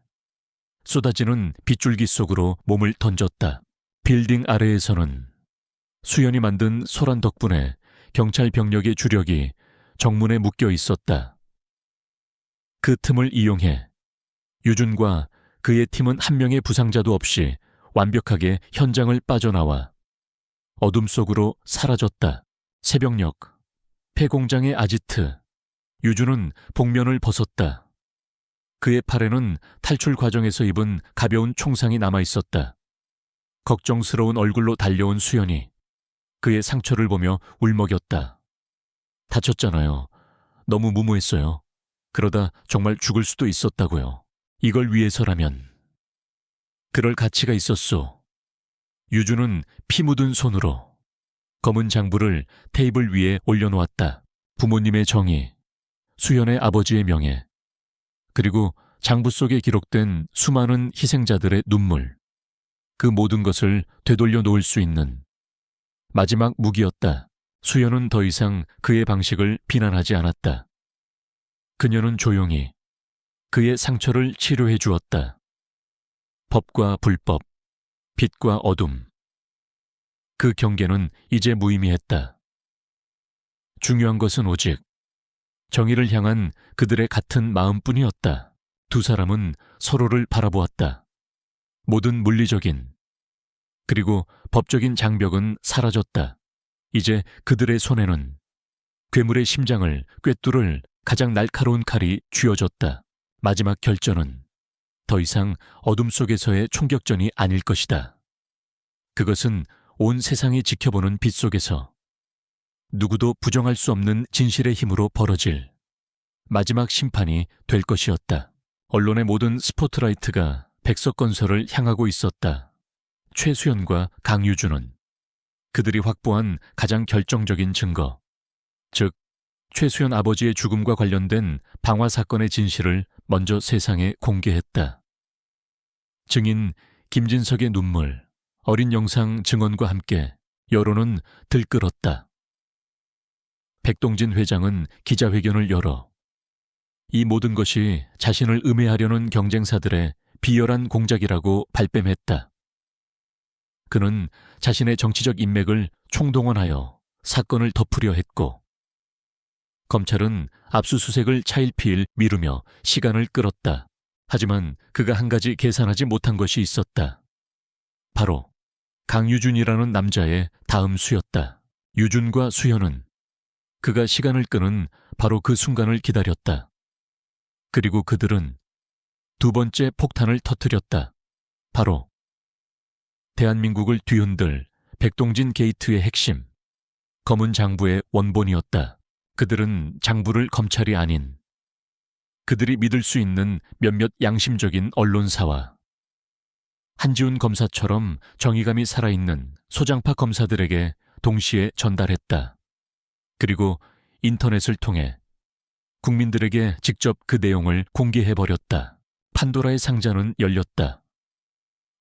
쏟아지는 빗줄기 속으로 몸을 던졌다. 빌딩 아래에서는 수연이 만든 소란 덕분에 경찰 병력의 주력이 정문에 묶여 있었다. 그 틈을 이용해 유준과 그의 팀은 한 명의 부상자도 없이 완벽하게 현장을 빠져나와 어둠 속으로 사라졌다. 새벽녘 폐공장의 아지트. 유준은 복면을 벗었다. 그의 팔에는 탈출 과정에서 입은 가벼운 총상이 남아있었다. 걱정스러운 얼굴로 달려온 수연이 그의 상처를 보며 울먹였다. 다쳤잖아요. 너무 무모했어요. 그러다 정말 죽을 수도 있었다고요. 이걸 위해서라면 그럴 가치가 있었소. 유준은 피 묻은 손으로 검은 장부를 테이블 위에 올려놓았다. 부모님의 정의, 수연의 아버지의 명예, 그리고 장부 속에 기록된 수많은 희생자들의 눈물, 그 모든 것을 되돌려 놓을 수 있는 마지막 무기였다. 수연은 더 이상 그의 방식을 비난하지 않았다. 그녀는 조용히 그의 상처를 치료해 주었다. 법과 불법, 빛과 어둠. 그 경계는 이제 무의미했다. 중요한 것은 오직 정의를 향한 그들의 같은 마음뿐이었다. 두 사람은 서로를 바라보았다. 모든 물리적인 그리고 법적인 장벽은 사라졌다. 이제 그들의 손에는 괴물의 심장을 꿰뚫을 가장 날카로운 칼이 쥐어졌다. 마지막 결전은 더 이상 어둠 속에서의 총격전이 아닐 것이다. 그것은 온 세상이 지켜보는 빛 속에서 누구도 부정할 수 없는 진실의 힘으로 벌어질 마지막 심판이 될 것이었다. 언론의 모든 스포트라이트가 백석건설을 향하고 있었다. 최수연과 강유준은 그들이 확보한 가장 결정적인 증거, 즉 최수연 아버지의 죽음과 관련된 방화 사건의 진실을 먼저 세상에 공개했다. 증인 김진석의 눈물, 어린 영상 증언과 함께 여론은 들끓었다. 백동진 회장은 기자회견을 열어 이 모든 것이 자신을 음해하려는 경쟁사들의 비열한 공작이라고 발뺌했다. 그는 자신의 정치적 인맥을 총동원하여 사건을 덮으려 했고, 검찰은 압수수색을 차일피일 미루며 시간을 끌었다. 하지만 그가 한 가지 계산하지 못한 것이 있었다. 바로 강유준이라는 남자의 다음 수였다. 유준과 수연은 그가 시간을 끄는 바로 그 순간을 기다렸다. 그리고 그들은 두 번째 폭탄을 터뜨렸다. 바로 대한민국을 뒤흔들 백동진 게이트의 핵심, 검은 장부의 원본이었다. 그들은 장부를 검찰이 아닌 그들이 믿을 수 있는 몇몇 양심적인 언론사와 한지훈 검사처럼 정의감이 살아있는 소장파 검사들에게 동시에 전달했다. 그리고 인터넷을 통해 국민들에게 직접 그 내용을 공개해버렸다. 판도라의 상자는 열렸다.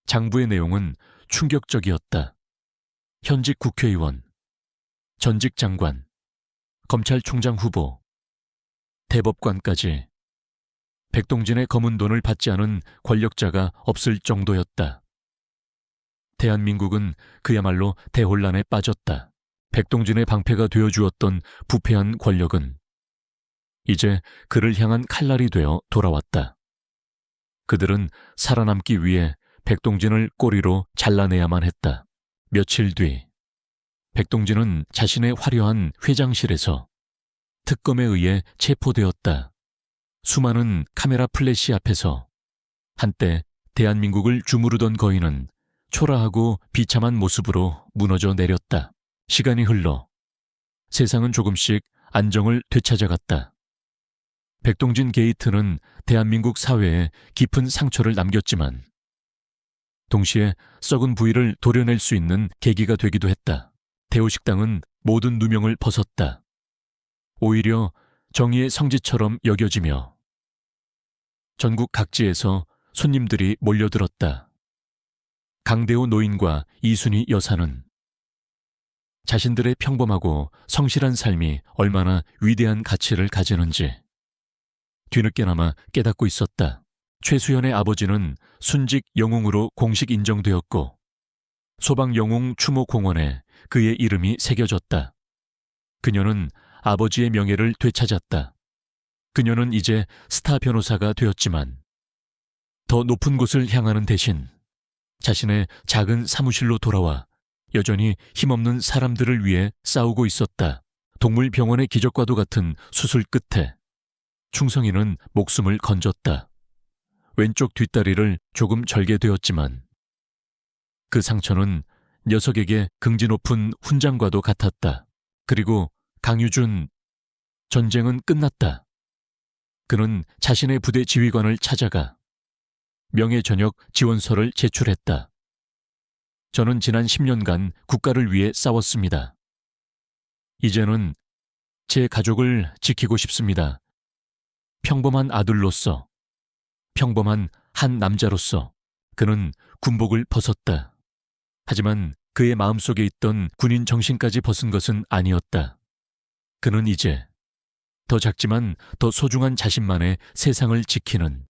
장부의 내용은 충격적이었다. 현직 국회의원, 전직 장관, 검찰총장 후보, 대법관까지 백동진의 검은 돈을 받지 않은 권력자가 없을 정도였다. 대한민국은 그야말로 대혼란에 빠졌다. 백동진의 방패가 되어주었던 부패한 권력은 이제 그를 향한 칼날이 되어 돌아왔다. 그들은 살아남기 위해 백동진을 꼬리로 잘라내야만 했다. 며칠 뒤 백동진은 자신의 화려한 회장실에서 특검에 의해 체포되었다. 수많은 카메라 플래시 앞에서 한때 대한민국을 주무르던 거인은 초라하고 비참한 모습으로 무너져 내렸다. 시간이 흘러 세상은 조금씩 안정을 되찾아갔다. 백동진 게이트는 대한민국 사회에 깊은 상처를 남겼지만 동시에 썩은 부위를 도려낼 수 있는 계기가 되기도 했다. 대우식당은 모든 누명을 벗었다. 오히려 정의의 성지처럼 여겨지며 전국 각지에서 손님들이 몰려들었다. 강대우 노인과 이순희 여사는 자신들의 평범하고 성실한 삶이 얼마나 위대한 가치를 가지는지 뒤늦게나마 깨닫고 있었다. 최수연의 아버지는 순직 영웅으로 공식 인정되었고 소방영웅 추모공원에 그의 이름이 새겨졌다. 그녀는 아버지의 명예를 되찾았다. 그녀는 이제 스타 변호사가 되었지만 더 높은 곳을 향하는 대신 자신의 작은 사무실로 돌아와 여전히 힘없는 사람들을 위해 싸우고 있었다. 동물병원의 기적과도 같은 수술 끝에 충성이는 목숨을 건졌다. 왼쪽 뒷다리를 조금 절게 되었지만 그 상처는 녀석에게 긍지 높은 훈장과도 같았다. 그리고 강유준, 전쟁은 끝났다. 그는 자신의 부대 지휘관을 찾아가 명예전역 지원서를 제출했다. 저는 지난 10년간 국가를 위해 싸웠습니다. 이제는 제 가족을 지키고 싶습니다. 평범한 아들로서 평범한 한 남자로서 그는 군복을 벗었다. 하지만 그의 마음속에 있던 군인 정신까지 벗은 것은 아니었다. 그는 이제 더 작지만 더 소중한 자신만의 세상을 지키는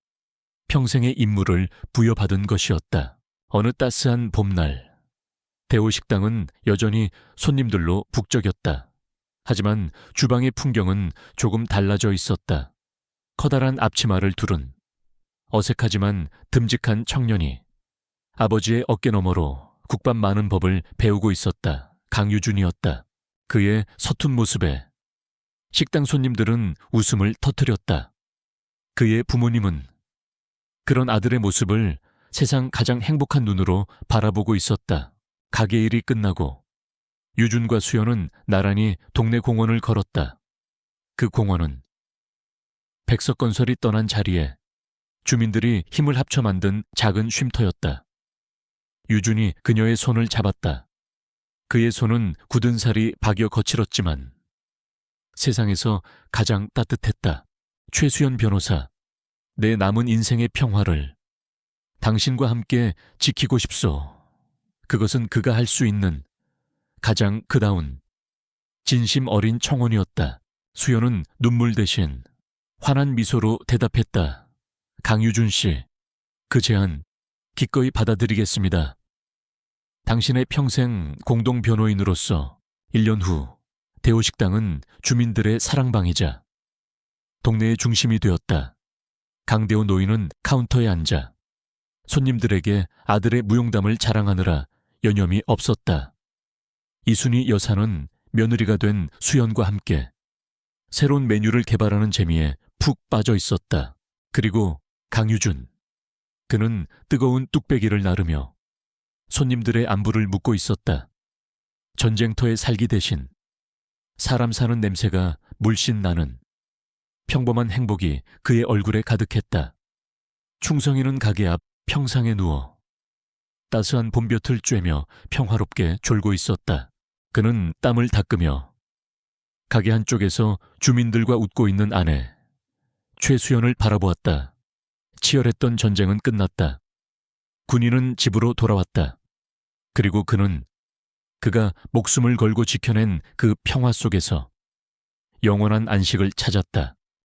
평생의 임무를 부여받은 것이었다. 어느 따스한 봄날, 대호식당은 여전히 손님들로 북적였다. 하지만 주방의 풍경은 조금 달라져 있었다. 커다란 앞치마를 두른 어색하지만 듬직한 청년이 아버지의 어깨너머로 국밥 많은 법을 배우고 있었다. 강유준이었다. 그의 서툰 모습에 식당 손님들은 웃음을 터뜨렸다. 그의 부모님은 그런 아들의 모습을 세상 가장 행복한 눈으로 바라보고 있었다. 가게 일이 끝나고 유준과 수연은 나란히 동네 공원을 걸었다. 그 공원은 백석건설이 떠난 자리에 주민들이 힘을 합쳐 만든 작은 쉼터였다. 유준이 그녀의 손을 잡았다. 그의 손은 굳은 살이 박여 거칠었지만 세상에서 가장 따뜻했다. 최수연 변호사, 내 남은 인생의 평화를 당신과 함께 지키고 싶소. 그것은 그가 할 수 있는 가장 그다운 진심 어린 청혼이었다. 수연은 눈물 대신 환한 미소로 대답했다. 강유준 씨, 그 제안 기꺼이 받아들이겠습니다. 당신의 평생 공동 변호인으로서 1년 후 대호식당은 주민들의 사랑방이자 동네의 중심이 되었다. 강대호 노인은 카운터에 앉아 손님들에게 아들의 무용담을 자랑하느라 여념이 없었다. 이순희 여사는 며느리가 된 수연과 함께 새로운 메뉴를 개발하는 재미에 푹 빠져 있었다. 그리고 강유준, 그는 뜨거운 뚝배기를 나르며 손님들의 안부를 묻고 있었다. 전쟁터의 살기 대신 사람 사는 냄새가 물씬 나는 평범한 행복이 그의 얼굴에 가득했다. 충성이는 가게 앞 평상에 누워 따스한 봄볕을 쬐며 평화롭게 졸고 있었다. 그는 땀을 닦으며 가게 한쪽에서 주민들과 웃고 있는 아내 최수연을 바라보았다. 치열했던 전쟁은 끝났다. 군인은 집으로 돌아왔다. 그리고 그는 그가 목숨을 걸고 지켜낸 그 평화 속에서 영원한 안식을 찾았다.